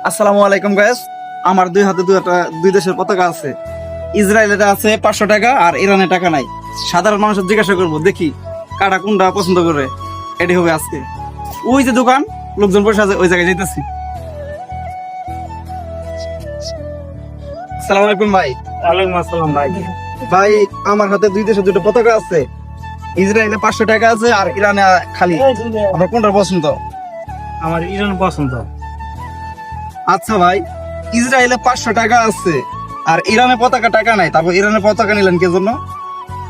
আসসালামু আলাইকুম গাইস। আমার দুই হাতে দুই দেশের পতাকা আছে। ইসরায়েলের আছে 500 টাকা আর ইরানের টাকা নাই। সাধারণ মানুষের জিজ্ঞাসা করবো, দেখি কাটা কোনটা পছন্দ করে, এটি হবে আজকে। ওই যে দোকান, লোকজন বসে আছে, ওই জায়গায় যাইতেছি। আসসালামু আলাইকুম ভাই। ওয়ালাইকুম আসসালাম ভাই। ভাই, আমার হাতে দুই দেশের দুটো পতাকা আছে। ইসরায়েলে 500 টাকা আছে আর ইরানে খালি। আপনার কোনটা পছন্দ? আমার ইরান পছন্দ। আচ্ছা ভাই, ইসরায়েলে 500 টাকা আছে আর ইরানে পতাকা টাকা নাই, তারপর ইরানের পতাকা নিলেন কে জন্য?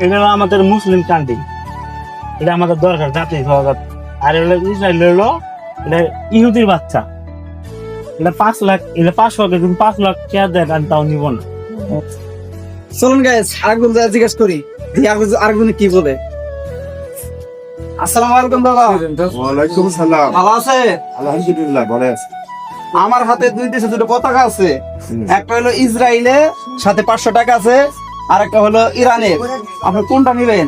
এটা হলো আমাদের মুসলিম কান্ট্রি, এটা আমাদের দরকার জাতীয় সরকার। আর এটা ইসরায়েল হলো এটা ইহুদির বাচ্চা। এটা 5 লাখ, এটা 500 টাকা, কিন্তু 5 লাখ কে দেয় আমি তাও নিব না। চলুন গাইস, আরেকজন যা জিজ্ঞেস করি, আরেকজন কি বলে। আসসালামু আলাইকুম দাদা। ওয়ালাইকুম সালাম। ভালো আছে? আলহামদুলিল্লাহ ভালো আছি। আমার হাতে দুই দেশে দুটো পতাকা আছে। একটা হলো ইসরায়েলে, সাথে 500 টাকা আছে, আর একটা হলো ইরানের। আপনি কোনটা নিবেন?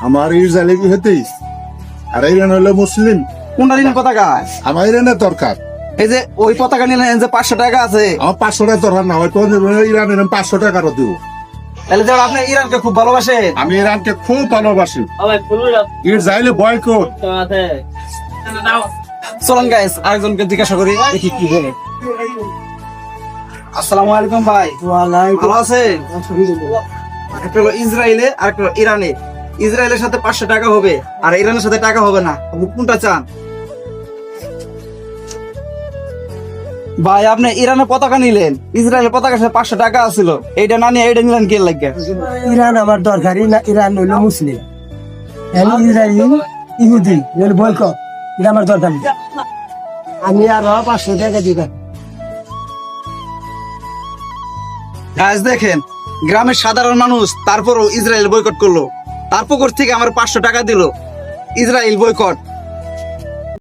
আমার ইসরায়েলি হতেইস আর ইরান হলো মুসলিম। কোনটা নিলেন পতাকা? আমার ইরানের দরকার। এই যে ওই পতাকা নিলেন, যে 500 টাকা আছে। আমার 500 টাকা দরকার না, হয়তো ইরানের 500 টাকারও দিব। তাহলে যারা আপনি ইরানকে খুব ভালোবাসেন। আমি ইরানকে খুব ভালোবাসি। ইসরায়েলে বয়কট। চলুন গাইস, আরেকজনকে জিজ্ঞাসা করি, দেখি কি বলে। আসসালামু আলাইকুম ভাই। ভালো আছেন? একটা হলো ইসরায়েলে আর একটা হলো ইরানে। ইসরায়েলের সাথে 500 টাকা হবে আর ইরানের সাথে টাকা হবে না। আপনি কোনটা চান? ভাই, আপনি ইরানের পতাকা নিলেন, ইসরায়েলের পতাকার সাথে 500 টাকা আছিল, এইটা না নিয়ে এইটা নিলেন কে লাগে? ইরান আমার দরকারি না, ইরান হইল মুসলিম, ইসরায়েল ইহুদি বয়কট, এটা আমার দরকার নেই। আমি আরো 500 টাকা দিবেন। গাইস দেখেন, গ্রামের সাধারণ মানুষ তারপরও ইসরায়েল বয়কট করলো, তারপর থেকে আমার 500 টাকা দিল। Israel boycott.